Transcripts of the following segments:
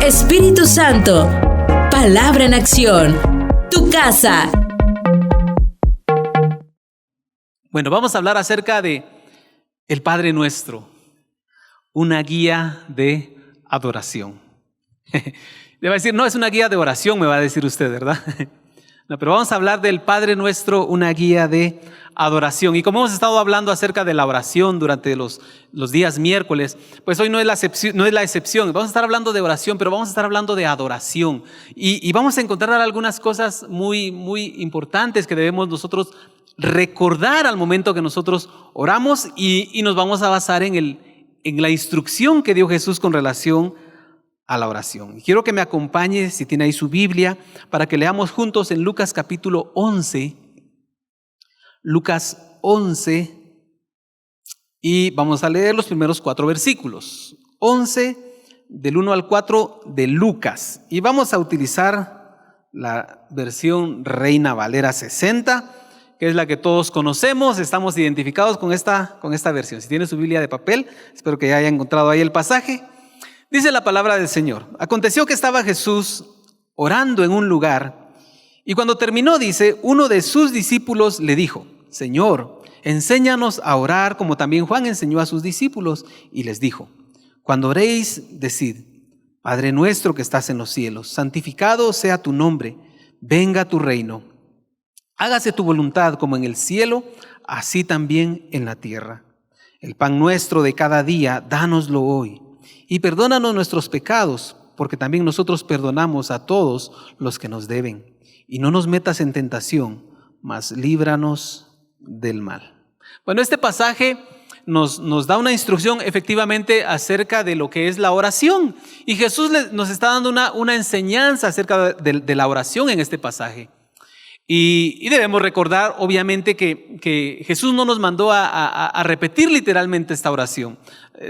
Espíritu Santo, palabra en acción, tu casa. Bueno, vamos a hablar acerca de el Padre Nuestro, una guía de adoración. Le va a decir, no es una guía de oración, me va a decir usted, ¿verdad? No, pero vamos a hablar del Padre Nuestro, una guía de adoración. Y como hemos estado hablando acerca de la oración durante los días miércoles, pues hoy no es la excepción. Vamos a estar hablando de oración, pero vamos a estar hablando de adoración. Y vamos a encontrar algunas cosas muy, muy importantes que debemos nosotros recordar al momento que nosotros oramos, y nos vamos a basar en la instrucción que dio Jesús con relación a la oración. Y quiero que me acompañe, si tiene ahí su Biblia, para que leamos juntos en Lucas capítulo 11. Lucas 11, y vamos a leer los primeros 4 versículos. 11, del 1 al 4 de Lucas. Y vamos a utilizar la versión Reina Valera 60, que es la que todos conocemos. Estamos identificados con esta versión. Si tiene su Biblia de papel, espero que ya haya encontrado ahí el pasaje. Dice la palabra del Señor: aconteció que estaba Jesús orando en un lugar, y cuando terminó, dice, uno de sus discípulos le dijo: Señor, enséñanos a orar como también Juan enseñó a sus discípulos, y les dijo: cuando oréis, decid: Padre nuestro que estás en los cielos, santificado sea tu nombre, venga tu reino, hágase tu voluntad como en el cielo, así también en la tierra. El pan nuestro de cada día, dánoslo hoy. Y perdónanos nuestros pecados, porque también nosotros perdonamos a todos los que nos deben. Y no nos metas en tentación, mas líbranos del mal. Bueno, este pasaje nos da una instrucción efectivamente acerca de lo que es la oración. Y Jesús nos está dando una enseñanza acerca de la oración en este pasaje. Y debemos recordar, obviamente, que Jesús no nos mandó a repetir literalmente esta oración.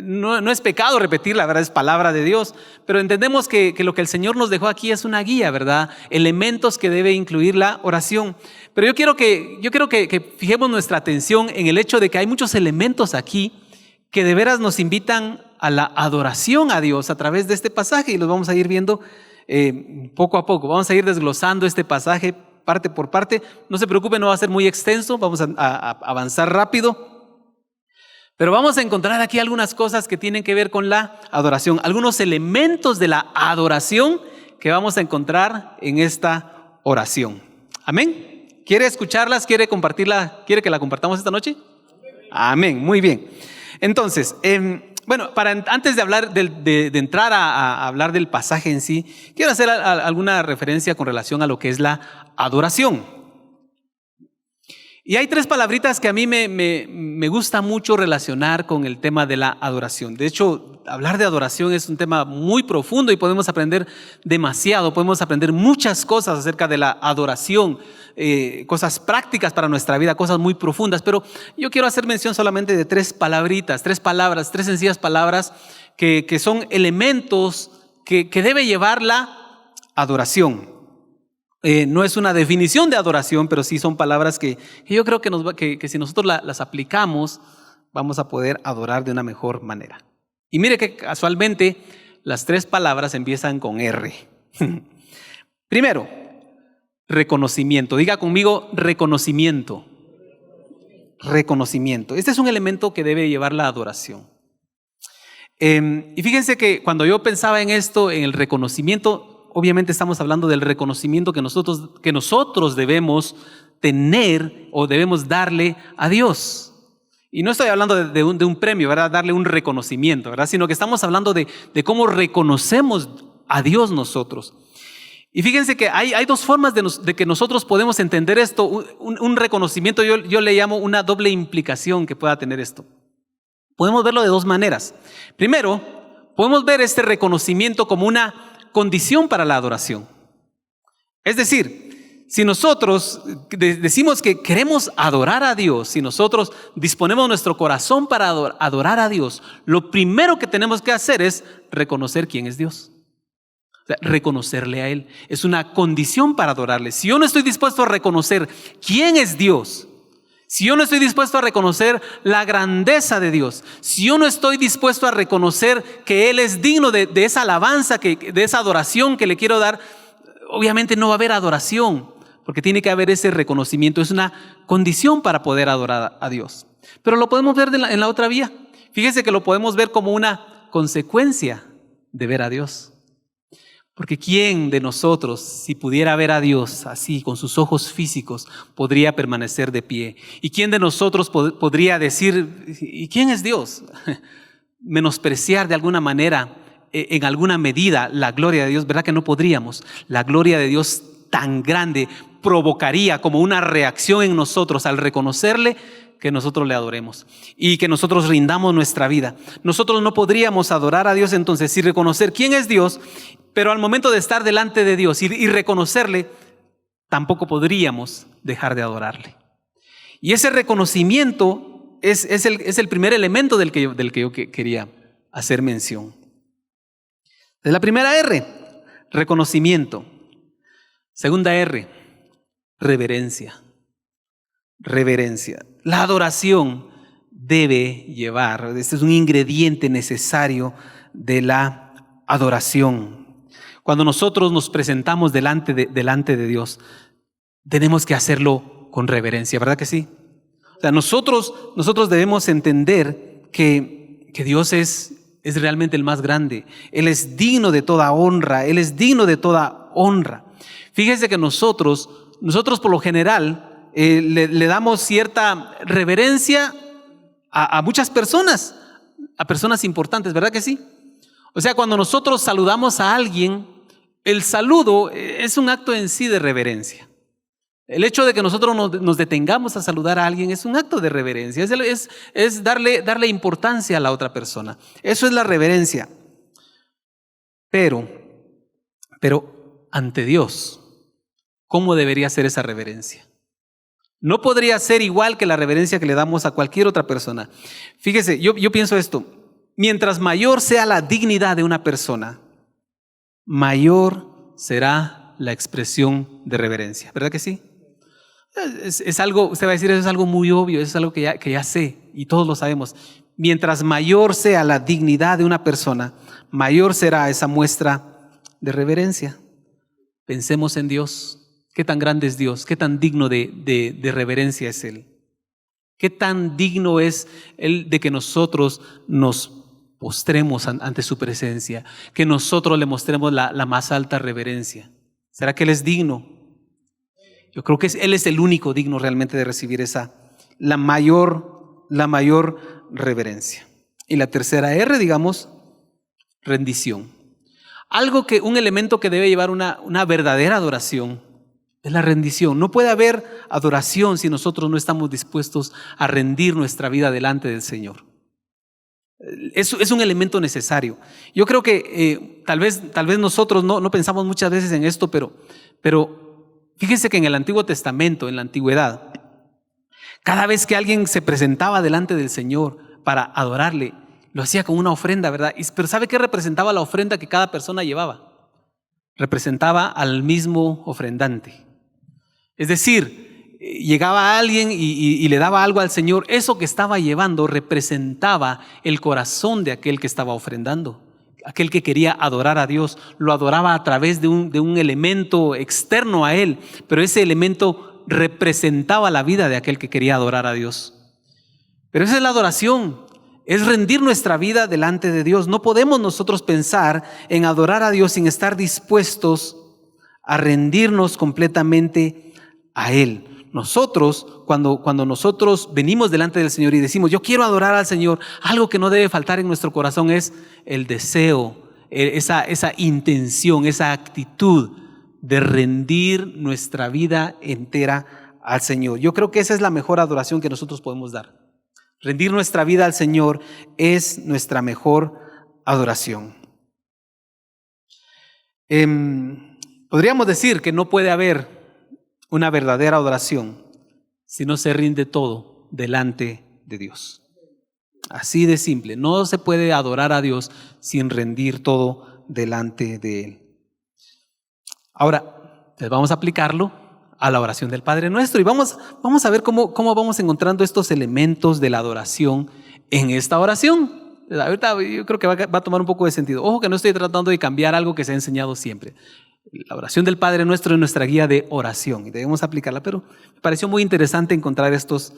No es pecado repetirla, ¿verdad? Es palabra de Dios. Pero entendemos que lo que el Señor nos dejó aquí es una guía, ¿verdad? Elementos que debe incluir la oración. Pero yo quiero que fijemos nuestra atención en el hecho de que hay muchos elementos aquí que de veras nos invitan a la adoración a Dios a través de este pasaje. Y los vamos a ir viendo poco a poco. Vamos a ir desglosando este pasaje parte por parte. No se preocupe, no va a ser muy extenso, vamos a avanzar rápido. Pero vamos a encontrar aquí algunas cosas que tienen que ver con la adoración, algunos elementos de la adoración que vamos a encontrar en esta oración. Amén. ¿Quiere escucharlas? ¿Quiere compartirla? ¿Quiere que la compartamos esta noche? Amén. Muy bien. Entonces, bueno, antes de hablar de entrar a hablar del pasaje en sí, quiero hacer alguna referencia con relación a lo que es la adoración. Y hay 3 palabritas que a mí me gusta mucho relacionar con el tema de la adoración. De hecho, hablar de adoración es un tema muy profundo y podemos aprender demasiado, podemos aprender muchas cosas acerca de la adoración, cosas prácticas para nuestra vida, cosas muy profundas. Pero yo quiero hacer mención solamente de 3 palabritas, 3 palabras, 3 sencillas palabras que son elementos que debe llevar la adoración. No es una definición de adoración, pero sí son palabras que yo creo que si nosotros las aplicamos, vamos a poder adorar de una mejor manera. Y mire que casualmente las 3 palabras empiezan con R. Primero, reconocimiento. Diga conmigo, reconocimiento. Reconocimiento. Este es un elemento que debe llevar la adoración. Y fíjense que cuando yo pensaba en esto, en el reconocimiento, obviamente estamos hablando del reconocimiento que nosotros debemos tener o debemos darle a Dios. Y no estoy hablando de un premio, ¿verdad? Darle un reconocimiento, ¿verdad? Sino que estamos hablando de cómo reconocemos a Dios nosotros. Y fíjense que hay 2 formas de que nosotros podemos entender esto. Un reconocimiento, yo le llamo una doble implicación que pueda tener esto. Podemos verlo de 2 maneras. Primero, podemos ver este reconocimiento como una condición para la adoración. Es decir, si nosotros decimos que queremos adorar a Dios, si nosotros disponemos nuestro corazón para adorar a Dios, lo primero que tenemos que hacer es reconocer quién es Dios. O sea, reconocerle a Él. Es una condición para adorarle. Si yo no estoy dispuesto a reconocer quién es Dios, Si yo no estoy dispuesto a reconocer la grandeza de Dios, si yo no estoy dispuesto a reconocer que Él es digno de esa alabanza, de esa adoración que le quiero dar, obviamente no va a haber adoración, porque tiene que haber ese reconocimiento. Es una condición para poder adorar a Dios. Pero lo podemos ver en la otra vía. Fíjese que lo podemos ver como una consecuencia de ver a Dios. Porque ¿quién de nosotros, si pudiera ver a Dios así, con sus ojos físicos, podría permanecer de pie? ¿Y quién de nosotros podría decir, ¿y quién es Dios? Menospreciar de alguna manera, en alguna medida, la gloria de Dios. ¿Verdad que no podríamos? La gloria de Dios tan grande provocaría como una reacción en nosotros al reconocerle, que nosotros le adoremos y que nosotros rindamos nuestra vida. Nosotros no podríamos adorar a Dios entonces y reconocer quién es Dios, pero al momento de estar delante de Dios y reconocerle, tampoco podríamos dejar de adorarle. Y ese reconocimiento es el primer elemento del que yo quería hacer mención. Es la primera R, reconocimiento. Segunda R, reverencia. Reverencia. La adoración debe llevar, este es un ingrediente necesario de la adoración. Cuando nosotros nos presentamos delante de Dios, tenemos que hacerlo con reverencia, ¿verdad que sí? O sea, nosotros debemos entender que Dios es realmente el más grande. Él es digno de toda honra, Él es digno de toda honra. Fíjese que nosotros por lo general, le damos cierta reverencia a muchas personas, a personas importantes, ¿verdad que sí? O sea, cuando nosotros saludamos a alguien, el saludo es un acto en sí de reverencia. El hecho de que nosotros nos detengamos a saludar a alguien es un acto de reverencia, es darle importancia a la otra persona. Eso es la reverencia. Pero ante Dios, ¿cómo debería ser esa reverencia? No podría ser igual que la reverencia que le damos a cualquier otra persona. Fíjese, yo pienso esto. Mientras mayor sea la dignidad de una persona, mayor será la expresión de reverencia. ¿Verdad que sí? Es algo, usted va a decir, eso es algo muy obvio, eso es algo que ya sé y todos lo sabemos. Mientras mayor sea la dignidad de una persona, mayor será esa muestra de reverencia. Pensemos en Dios. ¿Qué tan grande es Dios? ¿Qué tan digno de reverencia es Él? ¿Qué tan digno es Él de que nosotros nos postremos ante su presencia? Que nosotros le mostremos la más alta reverencia. ¿Será que Él es digno? Yo creo que Él es el único digno realmente de recibir la mayor reverencia. Y la tercera R, digamos, rendición. Un elemento que debe llevar una verdadera adoración es la rendición. No puede haber adoración si nosotros no estamos dispuestos a rendir nuestra vida delante del Señor. Es un elemento necesario. Yo creo que tal vez nosotros no pensamos muchas veces en esto, pero fíjense que en el Antiguo Testamento, en la antigüedad, cada vez que alguien se presentaba delante del Señor para adorarle, lo hacía con una ofrenda, ¿verdad? Pero ¿sabe qué representaba la ofrenda que cada persona llevaba? Representaba al mismo ofrendante. Es decir, llegaba alguien y le daba algo al Señor. Eso que estaba llevando representaba el corazón de aquel que estaba ofrendando. Aquel que quería adorar a Dios, lo adoraba a través de un elemento externo a él, pero ese elemento representaba la vida de aquel que quería adorar a Dios. Pero esa es la adoración, es rendir nuestra vida delante de Dios. No podemos nosotros pensar en adorar a Dios sin estar dispuestos a rendirnos completamente a Él. Nosotros, cuando nosotros venimos delante del Señor y decimos, yo quiero adorar al Señor, algo que no debe faltar en nuestro corazón es el deseo, esa intención, esa actitud de rendir nuestra vida entera al Señor. Yo creo que esa es la mejor adoración que nosotros podemos dar. Rendir nuestra vida al Señor es nuestra mejor adoración. Podríamos decir que no puede haber una verdadera adoración si no se rinde todo delante de Dios. Así de simple. No se puede adorar a Dios sin rendir todo delante de Él. Ahora, vamos a aplicarlo a la oración del Padre Nuestro. Y vamos a ver cómo vamos encontrando estos elementos de la adoración en esta oración. Ahorita yo creo que va a tomar un poco de sentido. Ojo que no estoy tratando de cambiar algo que se ha enseñado siempre. La oración del Padre Nuestro es nuestra guía de oración y debemos aplicarla, pero me pareció muy interesante encontrar estos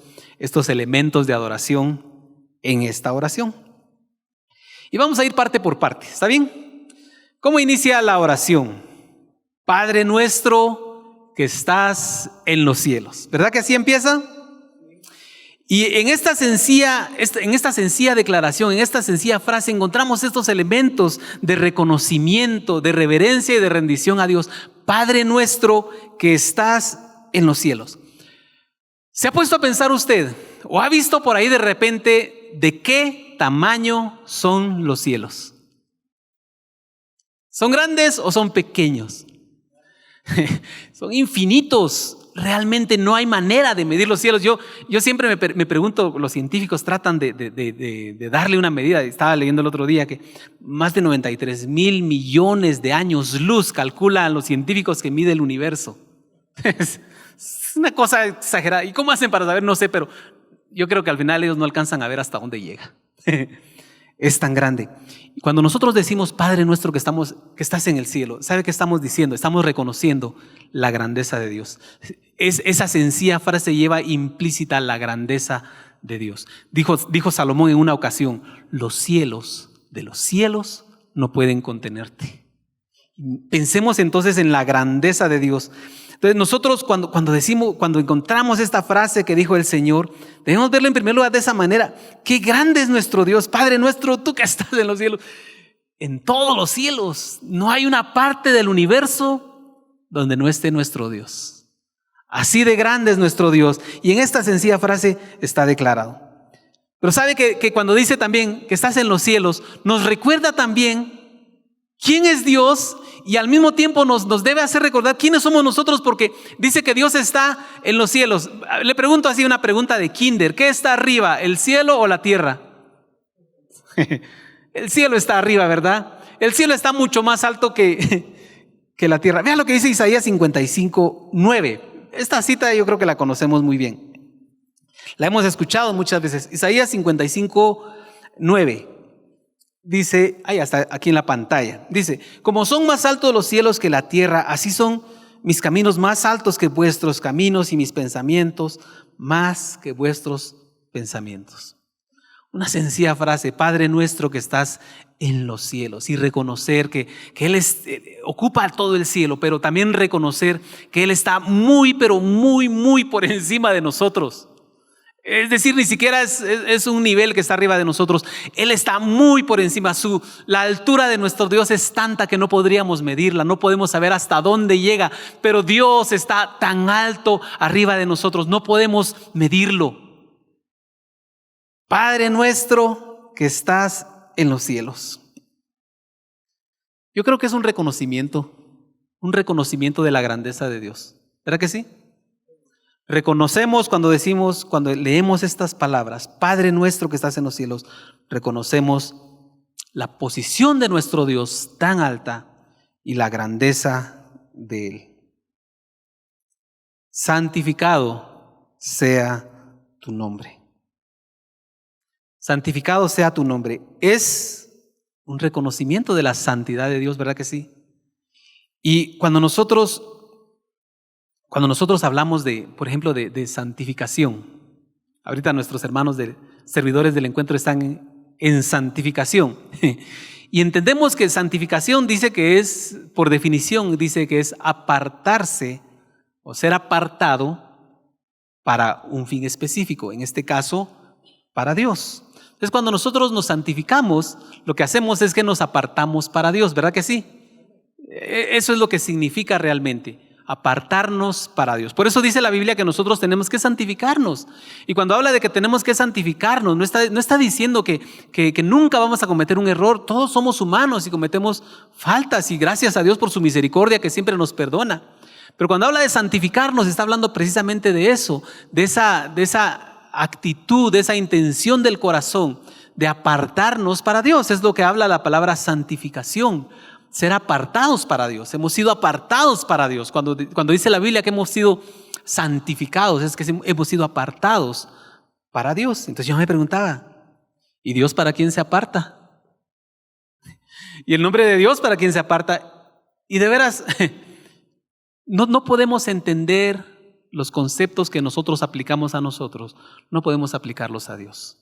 elementos de adoración en esta oración. Y vamos a ir parte por parte, ¿está bien? ¿Cómo inicia la oración? Padre nuestro que estás en los cielos. ¿Verdad que así empieza? Y en esta sencilla declaración, en esta sencilla frase, encontramos estos elementos de reconocimiento, de reverencia y de rendición a Dios. Padre nuestro que estás en los cielos. ¿Se ha puesto a pensar usted o ha visto por ahí de repente de qué tamaño son los cielos? ¿Son grandes o son pequeños? Son infinitos. Realmente no hay manera de medir los cielos. Yo siempre me pregunto, los científicos tratan de darle una medida. Estaba leyendo el otro día que más de 93,000 millones de años luz calculan los científicos que mide el universo. Es una cosa exagerada. ¿Y cómo hacen para saber? No sé, pero yo creo que al final ellos no alcanzan a ver hasta dónde llega. Es tan grande. Y cuando nosotros decimos Padre nuestro que estás en el cielo, ¿sabe qué estamos diciendo? Estamos reconociendo la grandeza de Dios. Esa sencilla frase lleva implícita la grandeza de Dios. Dijo Salomón en una ocasión: los cielos de los cielos no pueden contenerte. Pensemos entonces en la grandeza de Dios. Entonces nosotros cuando encontramos esta frase que dijo el Señor, debemos verlo en primer lugar de esa manera. Qué grande es nuestro Dios, Padre nuestro, tú que estás en los cielos. En todos los cielos, no hay una parte del universo donde no esté nuestro Dios. Así de grande es nuestro Dios. Y en esta sencilla frase está declarado. Pero sabe que cuando dice también que estás en los cielos, nos recuerda también quién es Dios. Y al mismo tiempo nos debe hacer recordar quiénes somos nosotros, porque dice que Dios está en los cielos. Le pregunto así una pregunta de kinder: ¿qué está arriba, el cielo o la tierra? El cielo está arriba, ¿verdad? El cielo está mucho más alto que la tierra. Vea lo que dice Isaías 55:9. Esta cita yo creo que la conocemos muy bien. La hemos escuchado muchas veces. Isaías 55:9. Dice, hasta aquí en la pantalla, dice: como son más altos los cielos que la tierra, así son mis caminos más altos que vuestros caminos y mis pensamientos más que vuestros pensamientos. Una sencilla frase: Padre nuestro que estás en los cielos, y reconocer que Él ocupa todo el cielo, pero también reconocer que Él está muy, pero muy, muy por encima de nosotros. Es decir, ni siquiera es un nivel que está arriba de nosotros. Él está muy por encima. La altura de nuestro Dios es tanta que no podríamos medirla, no podemos saber hasta dónde llega, pero Dios está tan alto arriba de nosotros, no podemos medirlo. Padre nuestro que estás en los cielos. Yo creo que es un reconocimiento de la grandeza de Dios. ¿Verdad que sí? Reconocemos cuando leemos estas palabras, Padre nuestro que estás en los cielos, reconocemos la posición de nuestro Dios tan alta y la grandeza de Él. Santificado sea tu nombre. Santificado sea tu nombre. Es un reconocimiento de la santidad de Dios, ¿verdad que sí? Y cuando nosotros hablamos por ejemplo, de santificación, ahorita nuestros hermanos servidores del encuentro están en santificación. Y entendemos que santificación dice que es, por definición, dice que es apartarse o ser apartado para un fin específico, en este caso, para Dios. Entonces, cuando nosotros nos santificamos, lo que hacemos es que nos apartamos para Dios, ¿verdad que sí? Eso es lo que significa realmente. Apartarnos para Dios. Por eso dice la Biblia que nosotros tenemos que santificarnos. Y cuando habla de que tenemos que santificarnos, no está diciendo que nunca vamos a cometer un error. Todos somos humanos y cometemos faltas, y gracias a Dios por su misericordia que siempre nos perdona. Pero cuando habla de santificarnos, está hablando precisamente de eso, de esa actitud, de esa intención del corazón de apartarnos para Dios. Es lo que habla la palabra santificación. ser apartados para Dios. Hemos sido apartados para Dios. Cuando dice la Biblia que hemos sido santificados, es que hemos sido apartados para Dios. Entonces yo me preguntaba, ¿y Dios para quién se aparta? ¿Y el nombre de Dios para quién se aparta? Y de veras, no podemos entender los conceptos que nosotros aplicamos a nosotros, no podemos aplicarlos a Dios.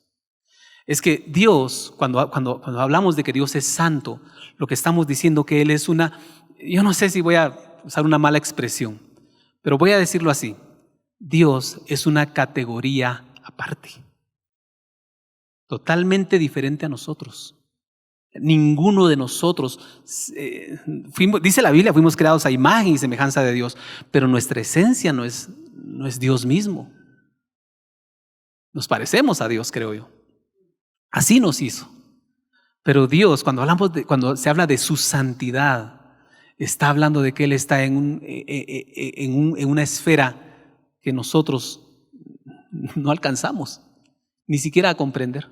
Es que Dios, cuando hablamos de que Dios es santo, lo que estamos diciendo que Él es yo no sé si voy a usar una mala expresión, pero voy a decirlo así: Dios es una categoría aparte, totalmente diferente a nosotros. Ninguno de nosotros, dice la Biblia, fuimos creados a imagen y semejanza de Dios, pero nuestra esencia no es Dios mismo. Nos parecemos a Dios, creo yo. Así nos hizo. Pero Dios, cuando se habla de su santidad, está hablando de que Él está en una esfera que nosotros no alcanzamos ni siquiera a comprender.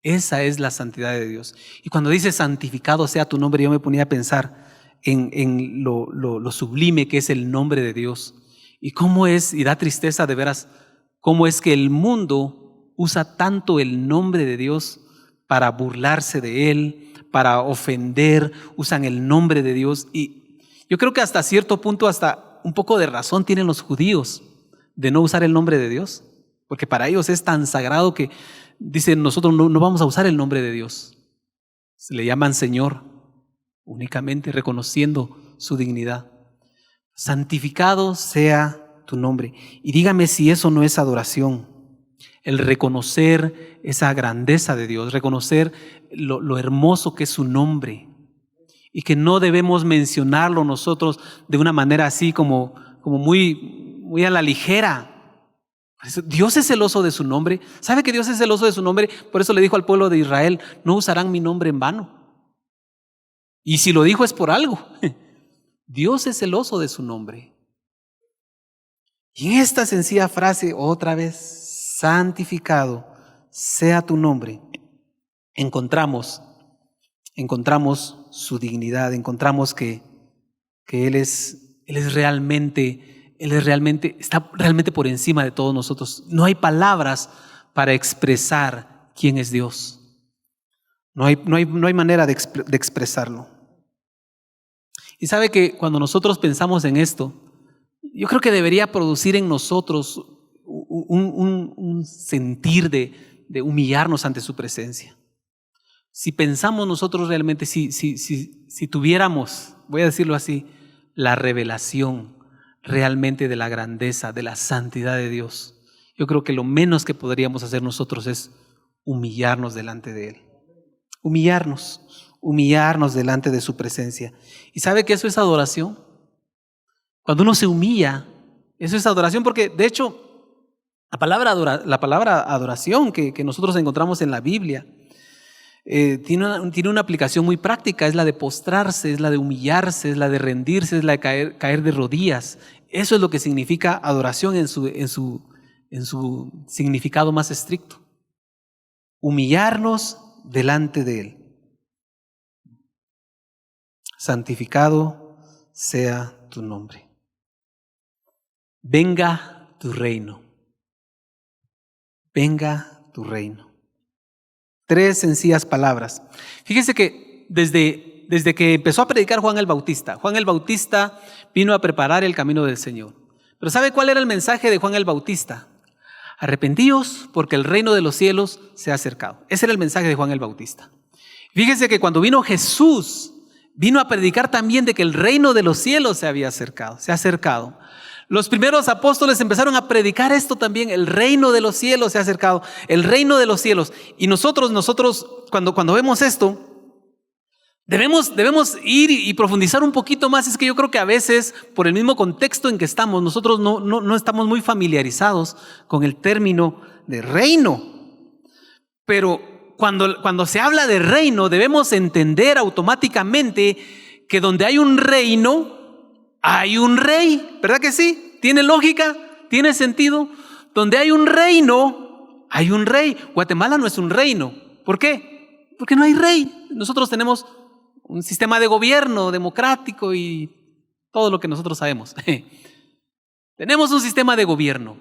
Esa es la santidad de Dios. Y cuando dice santificado sea tu nombre, yo me ponía a pensar en lo sublime que es el nombre de Dios. Y cómo es, y da tristeza de veras, cómo es que el mundo usa tanto el nombre de Dios para burlarse de Él, para ofender, usan el nombre de Dios. Y yo creo que hasta cierto punto, hasta un poco de razón tienen los judíos de no usar el nombre de Dios, porque para ellos es tan sagrado que dicen, nosotros no vamos a usar el nombre de Dios. Se le llaman Señor, únicamente reconociendo su dignidad. Santificado sea tu nombre. Y dígame si eso no es adoración. El reconocer esa grandeza de Dios, reconocer lo hermoso que es su nombre y que no debemos mencionarlo nosotros de una manera así como muy a la ligera. Dios es celoso de su nombre. ¿Sabe que Dios es celoso de su nombre? Por eso le dijo al pueblo de Israel, no usarán mi nombre en vano. Y si lo dijo es por algo. Dios es celoso de su nombre. Y en esta sencilla frase, otra vez, santificado sea tu nombre, encontramos su dignidad, encontramos que Él es realmente, está realmente por encima de todos nosotros. No hay palabras para expresar quién es Dios. No hay manera de expresarlo. Y sabe que cuando nosotros pensamos en esto, yo creo que debería producir en nosotros un sentir de humillarnos ante su presencia. Si pensamos nosotros realmente, si tuviéramos, voy a decirlo así, la revelación realmente de la grandeza, de la santidad de Dios, yo creo que lo menos que podríamos hacer nosotros es humillarnos delante de Él. Humillarnos delante de su presencia. ¿Y sabe que eso es adoración? Cuando uno se humilla, eso es adoración, porque de hecho la palabra adoración que nosotros encontramos en la Biblia tiene una aplicación muy práctica. Es la de postrarse, es la de humillarse, es la de rendirse, es la de caer de rodillas. Eso es lo que significa adoración en su significado más estricto. Humillarnos delante de Él. Santificado sea tu nombre. Venga tu reino. Venga tu reino. 3 sencillas palabras. Fíjese que desde que empezó a predicar Juan el Bautista vino a preparar el camino del Señor. Pero ¿sabe cuál era el mensaje de Juan el Bautista? Arrepentíos porque el reino de los cielos se ha acercado. Ese era el mensaje de Juan el Bautista. Fíjese que cuando vino Jesús, vino a predicar también de que el reino de los cielos se ha acercado. Los primeros apóstoles empezaron a predicar esto también, el reino de los cielos se ha acercado, el reino de los cielos. Y nosotros cuando vemos esto, debemos ir y profundizar un poquito más. Es que yo creo que a veces, por el mismo contexto en que estamos, nosotros no estamos muy familiarizados con el término de reino. Pero cuando se habla de reino, debemos entender automáticamente que donde hay un reino, hay un rey, ¿verdad que sí? ¿Tiene lógica? ¿Tiene sentido? Donde hay un reino, hay un rey. Guatemala no es un reino. ¿Por qué? Porque no hay rey. Nosotros tenemos un sistema de gobierno democrático y todo lo que nosotros sabemos. Tenemos un sistema de gobierno,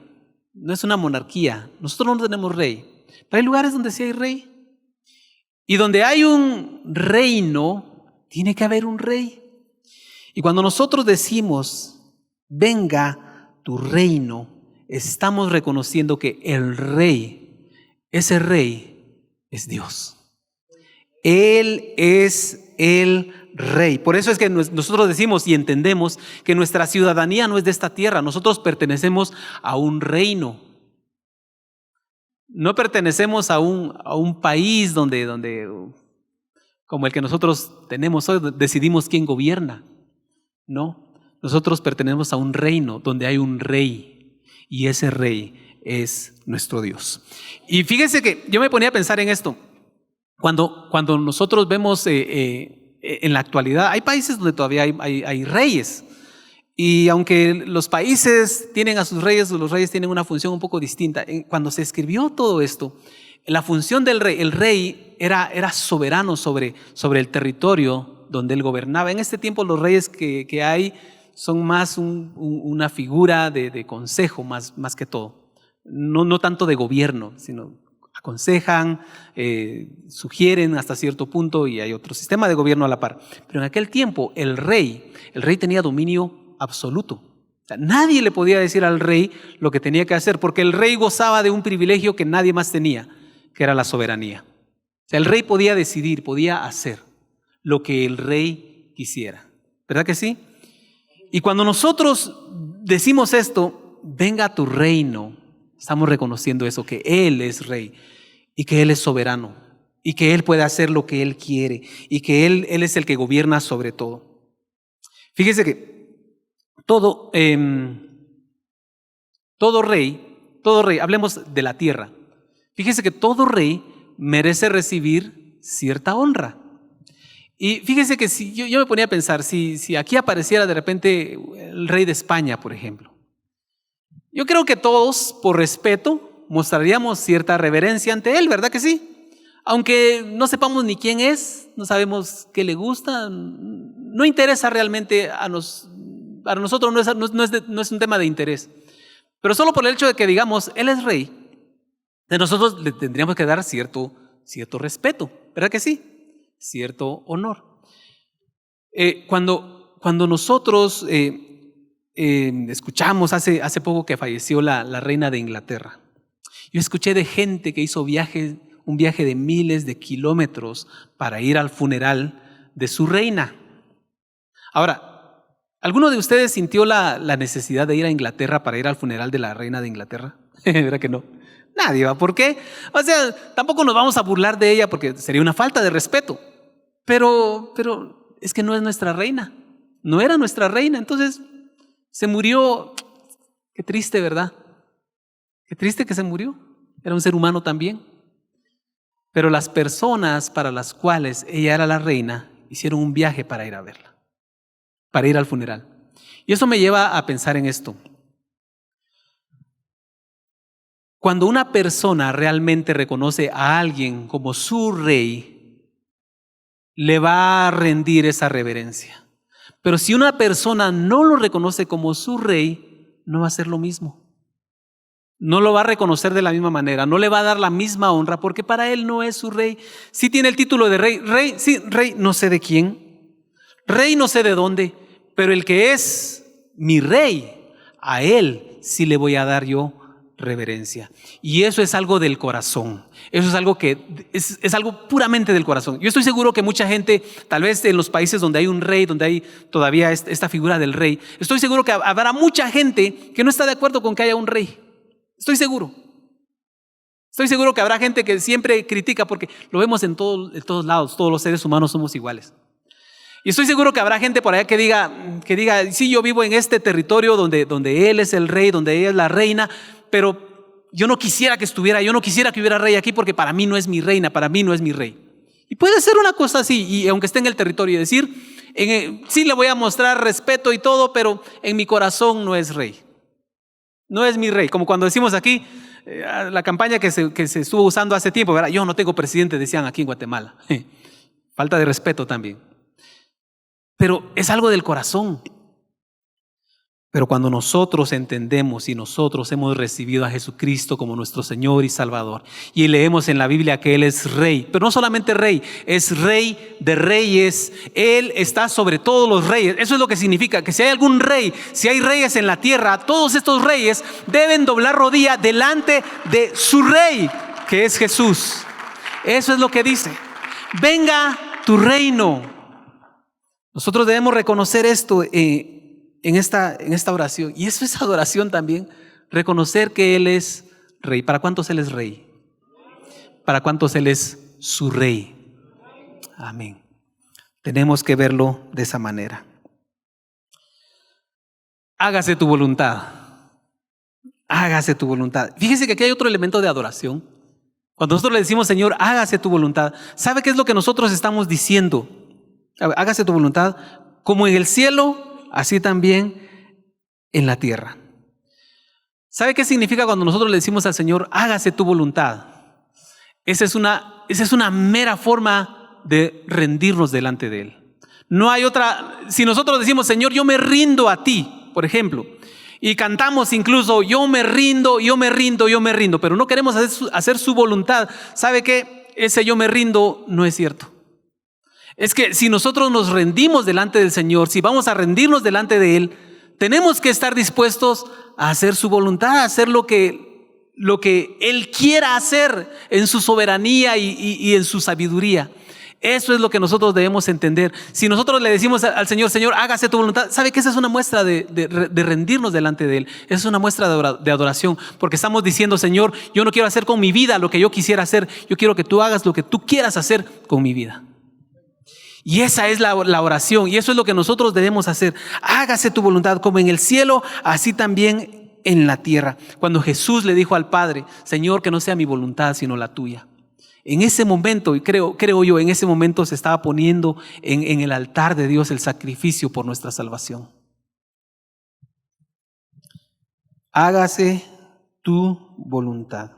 no es una monarquía, nosotros no tenemos rey, pero hay lugares donde sí hay rey. Y donde hay un reino, tiene que haber un rey. Y cuando nosotros decimos, venga tu reino, estamos reconociendo que el rey, ese rey es Dios. Él es el rey. Por eso es que nosotros decimos y entendemos que nuestra ciudadanía no es de esta tierra. Nosotros pertenecemos a un reino. No pertenecemos a un país donde, como el que nosotros tenemos hoy, decidimos quién gobierna. No, nosotros pertenecemos a un reino donde hay un rey y ese rey es nuestro Dios. Y fíjense que yo me ponía a pensar en esto. Cuando nosotros vemos en la actualidad, hay países donde todavía hay reyes. Y aunque los países tienen a sus reyes, los reyes tienen una función un poco distinta. Cuando se escribió todo esto, la función del rey, el rey era soberano sobre el territorio donde él gobernaba. En este tiempo los reyes que hay son más una figura de consejo, más que todo. No tanto de gobierno, sino aconsejan, sugieren hasta cierto punto y hay otro sistema de gobierno a la par. Pero en aquel tiempo el rey tenía dominio absoluto. O sea, nadie le podía decir al rey lo que tenía que hacer porque el rey gozaba de un privilegio que nadie más tenía, que era la soberanía. O sea, el rey podía decidir, podía hacer lo que el rey quisiera. ¿Verdad que sí? Y cuando nosotros decimos esto, venga tu reino, estamos reconociendo eso, que Él es rey y que Él es soberano y que Él puede hacer lo que Él quiere y que Él es el que gobierna sobre todo. Fíjese que todo rey, hablemos de la tierra. Fíjese que todo rey merece recibir cierta honra. Y fíjese que si yo me ponía a pensar, si aquí apareciera de repente el rey de España, por ejemplo, yo creo que todos, por respeto, mostraríamos cierta reverencia ante él, ¿verdad que sí? Aunque no sepamos ni quién es, no sabemos qué le gusta, no interesa realmente a nosotros, no es un tema de interés. Pero solo por el hecho de que digamos, él es rey, de nosotros le tendríamos que dar cierto respeto, ¿verdad que sí? Cierto honor. Cuando nosotros escuchamos hace poco que falleció la reina de Inglaterra, yo escuché de gente que hizo un viaje de miles de kilómetros para ir al funeral de su reina. Ahora, ¿alguno de ustedes sintió la necesidad de ir a Inglaterra para ir al funeral de la reina de Inglaterra? ¿Verdad que no? Nadie va. ¿Por qué? O sea, tampoco nos vamos a burlar de ella porque sería una falta de respeto. Pero es que no es nuestra reina. No era nuestra reina. Entonces se murió. Qué triste, ¿verdad? Qué triste que se murió. Era un ser humano también. Pero las personas para las cuales ella era la reina hicieron un viaje para ir a verla, para ir al funeral. Y eso me lleva a pensar en esto. Cuando una persona realmente reconoce a alguien como su rey, le va a rendir esa reverencia. Pero si una persona no lo reconoce como su rey, no va a hacer lo mismo. No lo va a reconocer de la misma manera, no le va a dar la misma honra, porque para él no es su rey. Sí tiene el título de rey, sí, rey no sé de quién, rey no sé de dónde, pero el que es mi rey, a él sí le voy a dar yo reverencia. Y eso es algo del corazón. Eso es algo que es algo puramente del corazón. Yo estoy seguro que mucha gente, tal vez en los países donde hay un rey, donde hay todavía esta figura del rey, estoy seguro que habrá mucha gente que no está de acuerdo con que haya un rey. Estoy seguro. Estoy seguro que habrá gente que siempre critica porque lo vemos en todos lados. Todos los seres humanos somos iguales. Y estoy seguro que habrá gente por allá que diga, sí, yo vivo en este territorio donde él es el rey, donde ella es la reina, pero yo no quisiera que hubiera rey aquí porque para mí no es mi reina, para mí no es mi rey. Y puede ser una cosa así, y aunque esté en el territorio, decir, sí le voy a mostrar respeto y todo, pero en mi corazón no es rey. No es mi rey. Como cuando decimos aquí, la campaña que se estuvo usando hace tiempo, ¿verdad? Yo no tengo presidente, decían aquí en Guatemala. Falta de respeto también. pero es algo del corazón. Pero cuando nosotros entendemos y nosotros hemos recibido a Jesucristo como nuestro Señor y Salvador, y leemos en la Biblia que Él es Rey, pero no solamente Rey, es Rey de reyes, Él está sobre todos los reyes. Eso es lo que significa que si hay algún rey, si hay reyes en la tierra, todos estos reyes deben doblar rodilla delante de su Rey, que es Jesús. Eso es lo que dice: venga tu reino. Nosotros debemos reconocer esto en esta oración. Y eso es adoración también. Reconocer que Él es Rey. ¿Para cuántos Él es Rey? ¿Para cuántos Él es su Rey? Amén. Tenemos que verlo de esa manera. Hágase tu voluntad. Hágase tu voluntad. Fíjese que aquí hay otro elemento de adoración. Cuando nosotros le decimos: Señor, hágase tu voluntad, ¿sabe qué es lo que nosotros estamos diciendo? Hágase tu voluntad como en el cielo, así también en la tierra. ¿Sabe qué significa cuando nosotros le decimos al Señor: hágase tu voluntad? Esa es una mera forma de rendirnos delante de Él. No hay otra. Si nosotros decimos: Señor, yo me rindo a ti, por ejemplo, y cantamos incluso: yo me rindo, yo me rindo, yo me rindo, pero no queremos hacer su voluntad, ¿sabe qué? Ese yo me rindo no es cierto. Es que si nosotros nos rendimos delante del Señor, si vamos a rendirnos delante de Él, tenemos que estar dispuestos a hacer su voluntad, a hacer lo que Él quiera hacer en su soberanía y en su sabiduría. Eso es lo que nosotros debemos entender. Si nosotros le decimos al Señor: Señor, hágase tu voluntad, ¿sabe que esa es una muestra de rendirnos delante de Él? Esa es una muestra de adoración, porque estamos diciendo: Señor, yo no quiero hacer con mi vida lo que yo quisiera hacer, yo quiero que tú hagas lo que tú quieras hacer con mi vida. Y esa es la oración, y eso es lo que nosotros debemos hacer. Hágase tu voluntad como en el cielo, así también en la tierra. Cuando Jesús le dijo al Padre: Señor, que no sea mi voluntad sino la tuya, en ese momento, y creo yo, en ese momento se estaba poniendo en el altar de Dios el sacrificio por nuestra salvación. Hágase tu voluntad.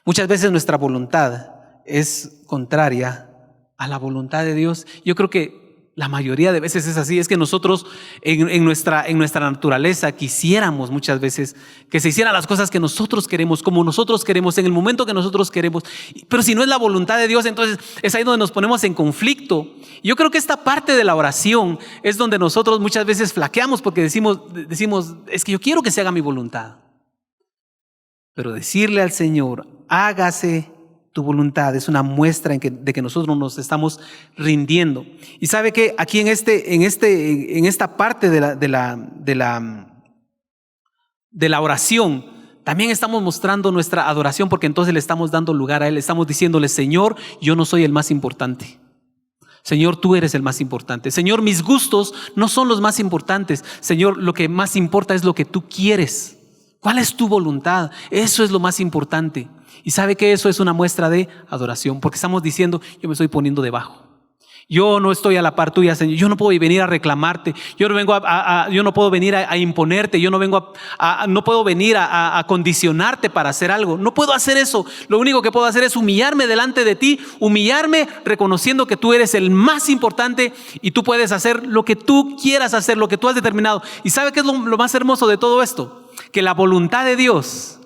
Muchas veces nuestra voluntad es contraria a la voluntad de Dios. Yo creo que la mayoría de veces es así. Es que nosotros en nuestra naturaleza quisiéramos muchas veces que se hicieran las cosas que nosotros queremos, como nosotros queremos, en el momento que nosotros queremos. Pero si no es la voluntad de Dios, entonces es ahí donde nos ponemos en conflicto. Yo creo que esta parte de la oración es donde nosotros muchas veces flaqueamos, porque decimos: es que yo quiero que se haga mi voluntad. Pero decirle al Señor: hágase tu voluntad, es una muestra de que nosotros nos estamos rindiendo. Y sabe que aquí en esta parte de la oración también estamos mostrando nuestra adoración, porque entonces le estamos dando lugar a Él. Estamos diciéndole: Señor, yo no soy el más importante. Señor, tú eres el más importante. Señor, mis gustos no son los más importantes. Señor, lo que más importa es lo que tú quieres. ¿Cuál es tu voluntad? Eso es lo más importante. Y sabe que eso es una muestra de adoración, porque estamos diciendo: yo me estoy poniendo debajo. Yo no estoy a la par tuya, Señor. Yo no puedo venir a reclamarte. Yo no puedo venir a imponerte. Yo no puedo venir a condicionarte para hacer algo. No puedo hacer eso. Lo único que puedo hacer es humillarme delante de ti, humillarme reconociendo que tú eres el más importante y tú puedes hacer lo que tú quieras hacer, lo que tú has determinado. ¿Y sabe qué es lo más hermoso de todo esto? Que la voluntad de Dios,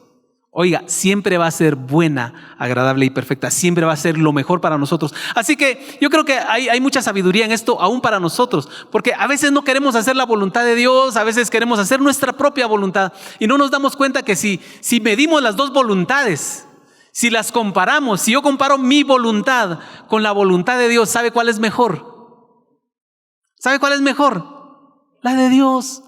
oiga, siempre va a ser buena, agradable y perfecta. Siempre va a ser lo mejor para nosotros. Así que yo creo que hay mucha sabiduría en esto, aún para nosotros. Porque a veces no queremos hacer la voluntad de Dios, a veces queremos hacer nuestra propia voluntad. Y no nos damos cuenta que si medimos las dos voluntades, si las comparamos, si yo comparo mi voluntad con la voluntad de Dios, ¿sabe cuál es mejor? ¿Sabe cuál es mejor? La de Dios.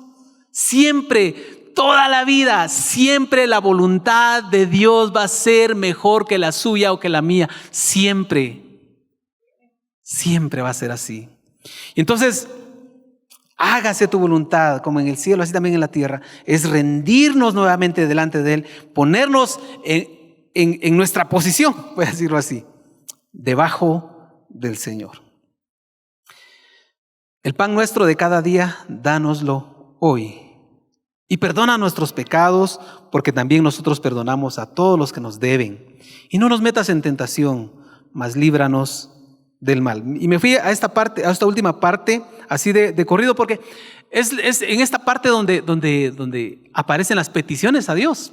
Siempre, toda la vida, siempre la voluntad de Dios va a ser mejor que la suya o que la mía. Siempre. Siempre va a ser así. Y entonces, hágase tu voluntad como en el cielo, así también en la tierra. Es rendirnos nuevamente delante de Él, ponernos en nuestra posición, voy a decirlo así, debajo del Señor. El pan nuestro de cada día, dánoslo hoy. Y perdona nuestros pecados, porque también nosotros perdonamos a todos los que nos deben. Y no nos metas en tentación, mas líbranos del mal. Y me fui a esta parte, a esta última parte, así de corrido, porque es en esta parte donde aparecen las peticiones a Dios.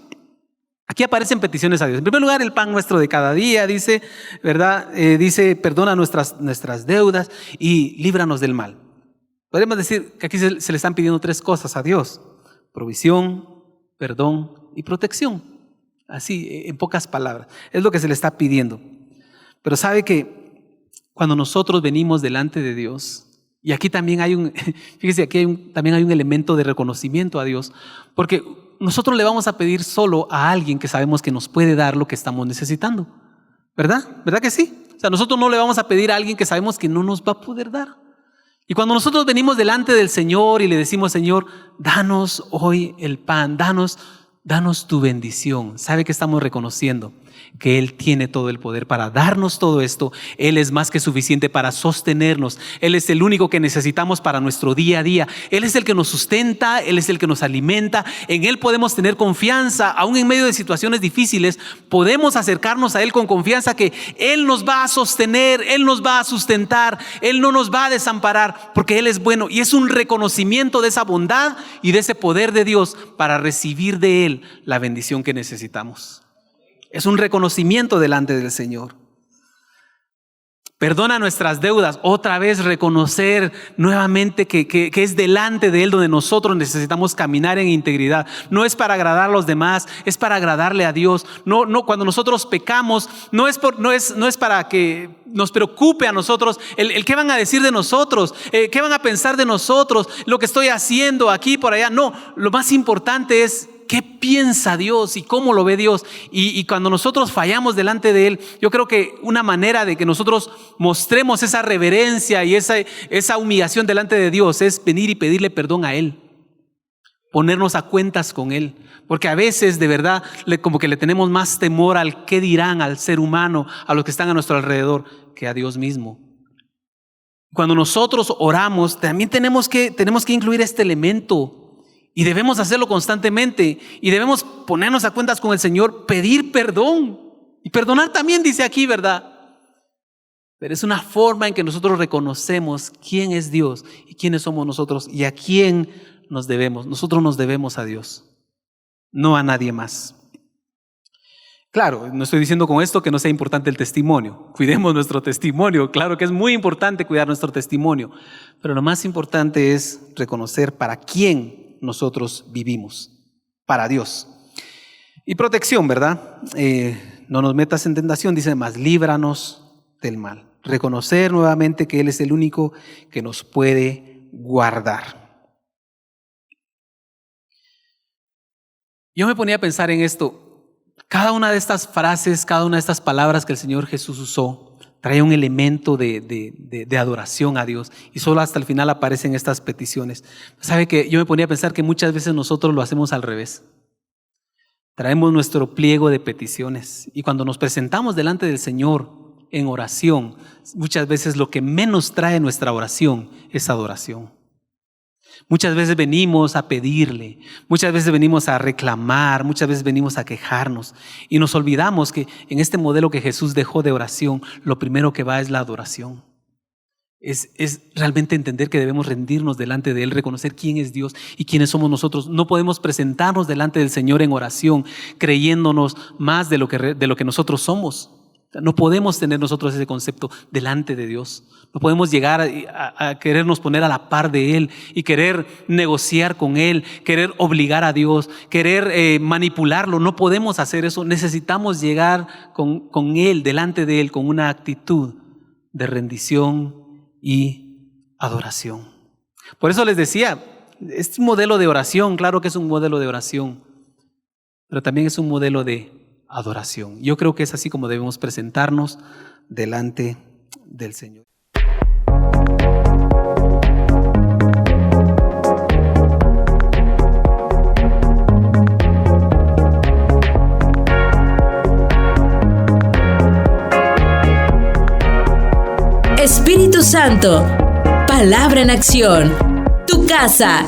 Aquí aparecen peticiones a Dios. En primer lugar, el pan nuestro de cada día, dice, ¿verdad? Dice, perdona nuestras deudas y líbranos del mal. Podemos decir que aquí se le están pidiendo 3 cosas a Dios: provisión, perdón y protección. Así, en pocas palabras, es lo que se le está pidiendo. Pero sabe que cuando nosotros venimos delante de Dios, y aquí también fíjese, aquí también hay un elemento de reconocimiento a Dios, porque nosotros le vamos a pedir solo a alguien que sabemos que nos puede dar lo que estamos necesitando, ¿verdad? ¿Verdad que sí? O sea, nosotros no le vamos a pedir a alguien que sabemos que no nos va a poder dar. Y cuando nosotros venimos delante del Señor y le decimos: Señor, danos hoy el pan, danos tu bendición, ¿sabe que estamos reconociendo? Que Él tiene todo el poder para darnos todo esto. Él es más que suficiente para sostenernos. Él es el único que necesitamos para nuestro día a día. Él es el que nos sustenta, Él es el que nos alimenta. En Él podemos tener confianza, aún en medio de situaciones difíciles. Podemos acercarnos a Él con confianza que Él nos va a sostener, Él nos va a sustentar, Él no nos va a desamparar, porque Él es bueno. Y es un reconocimiento de esa bondad y de ese poder de Dios para recibir de Él la bendición que necesitamos. Es un reconocimiento delante del Señor. Perdona nuestras deudas. Otra vez reconocer nuevamente que es delante de Él donde nosotros necesitamos caminar en integridad. No es para agradar a los demás, es para agradarle a Dios. No, cuando nosotros pecamos, no es para que nos preocupe a nosotros el qué van a decir de nosotros, qué van a pensar de nosotros, lo que estoy haciendo aquí, por allá. No, lo más importante es qué piensa Dios y cómo lo ve Dios. Y cuando nosotros fallamos delante de Él, yo creo que una manera de que nosotros mostremos esa reverencia y esa humillación delante de Dios es venir y pedirle perdón a Él, ponernos a cuentas con Él. Porque a veces de verdad como que le tenemos más temor al qué dirán, al ser humano, a los que están a nuestro alrededor, que a Dios mismo. Cuando nosotros oramos, también tenemos que incluir este elemento. Y debemos hacerlo constantemente. Y debemos ponernos a cuentas con el Señor, pedir perdón. Y perdonar también, dice aquí, ¿verdad? Pero es una forma en que nosotros reconocemos quién es Dios y quiénes somos nosotros y a quién nos debemos. Nosotros nos debemos a Dios, no a nadie más. Claro, no estoy diciendo con esto que no sea importante el testimonio. Cuidemos nuestro testimonio. Claro que es muy importante cuidar nuestro testimonio. Pero lo más importante es reconocer para quién nosotros vivimos, para Dios. Y protección, ¿verdad? No nos metas en tentación, dice, más líbranos del mal. Reconocer nuevamente que Él es el único que nos puede guardar. Yo me ponía a pensar en esto. Cada una de estas frases, cada una de estas palabras que el Señor Jesús usó, trae un elemento de adoración a Dios, y solo hasta el final aparecen estas peticiones. ¿Sabe que yo me ponía a pensar que muchas veces nosotros lo hacemos al revés? Traemos nuestro pliego de peticiones y cuando nos presentamos delante del Señor en oración, muchas veces lo que menos trae nuestra oración es adoración. Muchas veces venimos a pedirle, muchas veces venimos a reclamar, muchas veces venimos a quejarnos y nos olvidamos que en este modelo que Jesús dejó de oración, lo primero que va es la adoración. Es realmente entender que debemos rendirnos delante de Él, reconocer quién es Dios y quiénes somos nosotros. No podemos presentarnos delante del Señor en oración creyéndonos más de lo que nosotros somos. No podemos tener nosotros ese concepto delante de Dios. No podemos llegar a querernos poner a la par de Él y querer negociar con Él, querer obligar a Dios, querer manipularlo. No podemos hacer eso. Necesitamos llegar con Él, delante de Él, con una actitud de rendición y adoración. Por eso les decía, es un modelo de oración, claro que es un modelo de oración, pero también es un modelo de adoración. Yo creo que es así como debemos presentarnos delante del Señor. Espíritu Santo, palabra en acción. Tu casa,